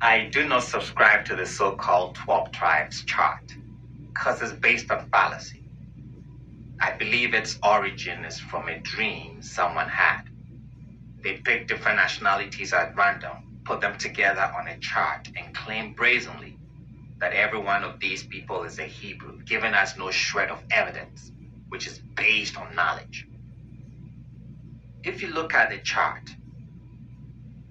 I do not subscribe to the so-called 12 tribes chart because it's based on fallacy. I believe its origin is from a dream someone had. They picked different nationalities at random, put them together on a chart, and claimed brazenly that every one of these people is a Hebrew, giving us no shred of evidence, which is based on knowledge. If you look at the chart,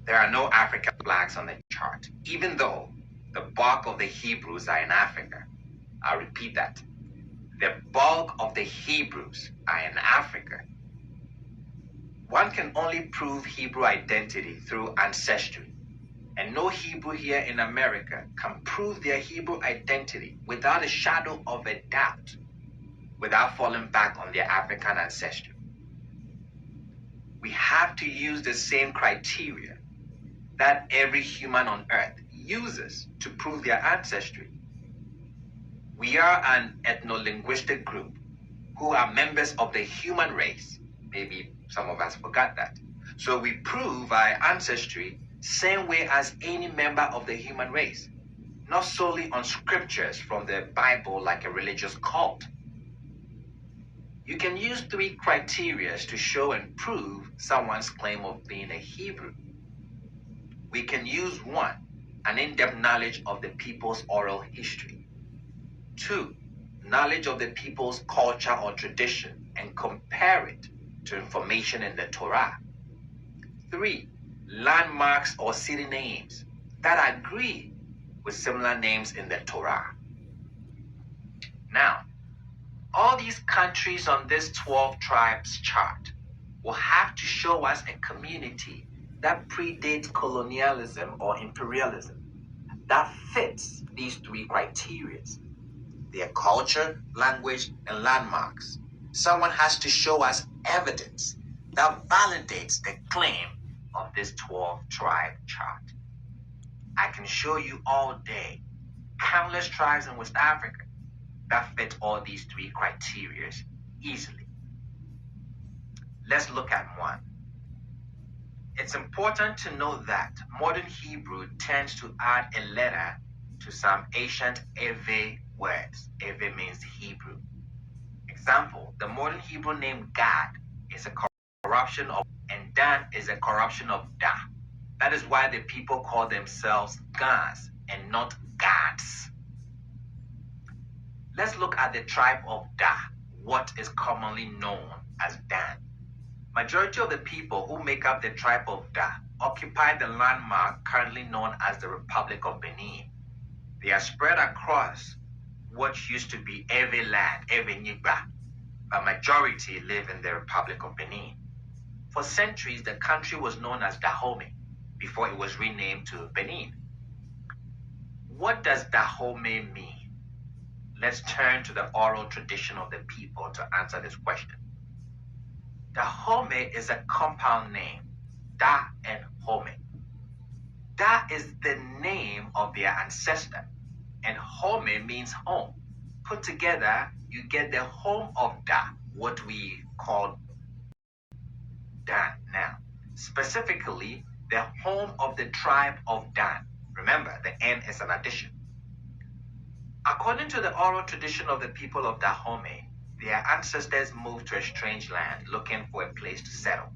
there are no African flags on the chart, even though the bulk of the Hebrews are in Africa. I'll repeat that. The bulk of the Hebrews are in Africa. One can only prove Hebrew identity through ancestry, and no Hebrew here in America can prove their Hebrew identity without a shadow of a doubt, without falling back on their African ancestry. We have to use the same criteria that every human on earth uses to prove their ancestry. We are an ethno-linguistic group who are members of the human race. Maybe some of us forgot that. So we prove our ancestry same way as any member of the human race, not solely on scriptures from the Bible like a religious cult. You can use 3 criteria to show and prove someone's claim of being a Hebrew. We can use 1, an in-depth knowledge of the people's oral history. 2, knowledge of the people's culture or tradition and compare it to information in the Torah. 3, landmarks or city names that agree with similar names in the Torah. Now, all these countries on this 12 tribes chart will have to show us a community that predates colonialism or imperialism that fits these 3 criteria: their culture, language, and landmarks. Someone has to show us evidence that validates the claim of this 12 tribe chart. I can show you all day countless tribes in West Africa that fit all these 3 criteria easily. Let's look at 1. It's important to know that modern Hebrew tends to add a letter to some ancient Ewe words. Ewe means Hebrew. Example, the modern Hebrew name Gad is a corruption of, and Dan is a corruption of Da. That is why the people call themselves Gans and not Gads. Let's look at the tribe of Da, what is commonly known as Dan. Majority of the people who make up the tribe of Da occupy the landmark currently known as the Republic of Benin. They are spread across what used to be Ewe land, Ewe Nigba, but majority live in the Republic of Benin. For centuries, the country was known as Dahomey before it was renamed to Benin. What does Dahomey mean? Let's turn to the oral tradition of the people to answer this question. Dahomey is a compound name, Da and Home. Da is the name of their ancestor, and Home means home. Put together, you get the home of Da, what we call Dan now. Specifically, the home of the tribe of Dan. Remember, the N is an addition. According to the oral tradition of the people of Dahomey, their ancestors moved to a strange land looking for a place to settle.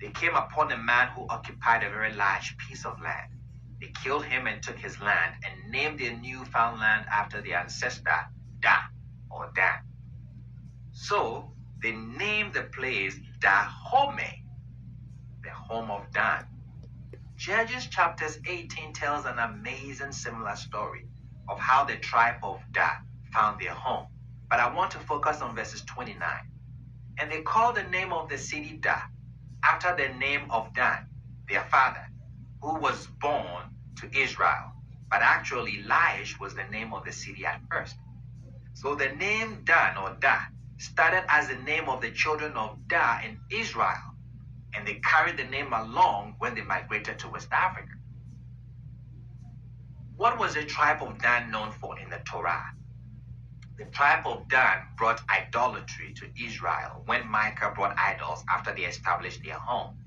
They came upon a man who occupied a very large piece of land. They killed him and took his land and named their newfound land after their ancestor, Da or Dan. So they named the place Dahomey, the home of Dan. Judges chapters 18 tells an amazing similar story of how the tribe of Da found their home. But I want to focus on verses 29. And they called the name of the city Da, after the name of Dan, their father, who was born to Israel. But actually, Laish was the name of the city at first. So the name Dan or Da started as the name of the children of Da in Israel, and they carried the name along when they migrated to West Africa. What was the tribe of Dan known for in the Torah? The tribe of Dan brought idolatry to Israel when Micah brought idols after they established their home.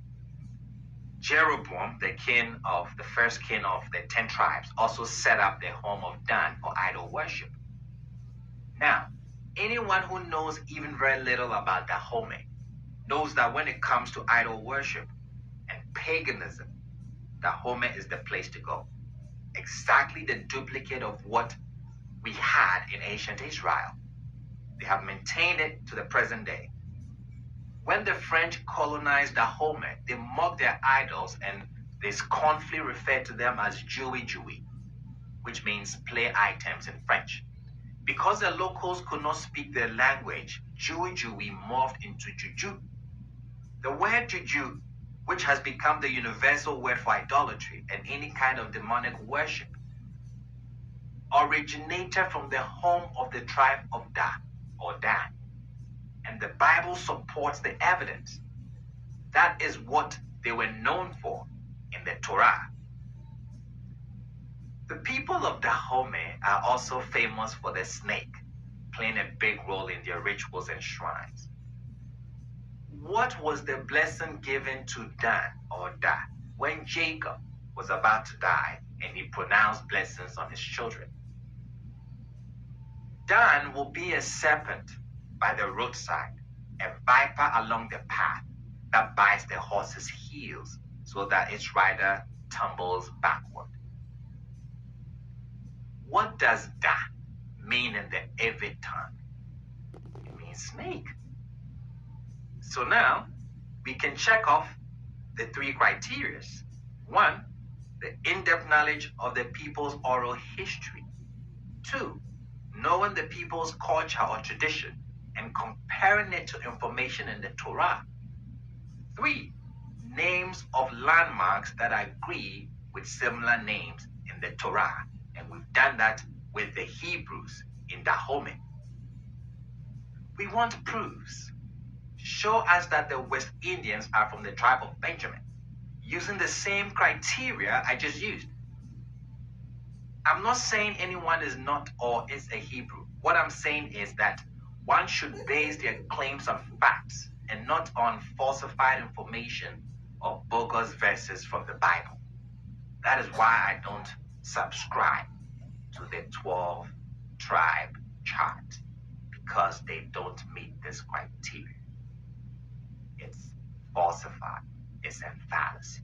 Jeroboam, the first king of the 10 tribes, also set up the home of Dan for idol worship. Now, anyone who knows even very little about Dahomey knows that when it comes to idol worship and paganism, Dahomey is the place to go. Exactly the duplicate of what we had in ancient Israel. They have maintained it to the present day. When the French colonized Dahomey, they mocked their idols and they scornfully referred to them as Jewy, which means play items in French. Because the locals could not speak their language, Jewy morphed into Juju. The word Juju, which has become the universal word for idolatry and any kind of demonic worship, originated from the home of the tribe of Dan. And the Bible supports the evidence. That is what they were known for in the Torah. The people of Dahomey are also famous for the snake, playing a big role in their rituals and shrines. What was the blessing given to Dan or Da when Jacob was about to die and he pronounced blessings on his children? Dan will be a serpent by the roadside, a viper along the path that bites the horse's heels so that its rider tumbles backward. What does Da mean in the Avid tongue? It means snake. So now we can check off the 3 criteria. 1, the in-depth knowledge of the people's oral history. 2, knowing the people's culture or tradition and comparing it to information in the Torah. 3, names of landmarks that agree with similar names in the Torah. And we've done that with the Hebrews in Dahomey. We want proofs. Show us that the West Indians are from the tribe of Benjamin, using the same criteria I just used. I'm not saying anyone is not or is a Hebrew. What I'm saying is that one should base their claims on facts and not on falsified information or bogus verses from the Bible. That is why I don't subscribe to the 12 tribe chart, because they don't meet this criteria. It's falsified. It's a fallacy.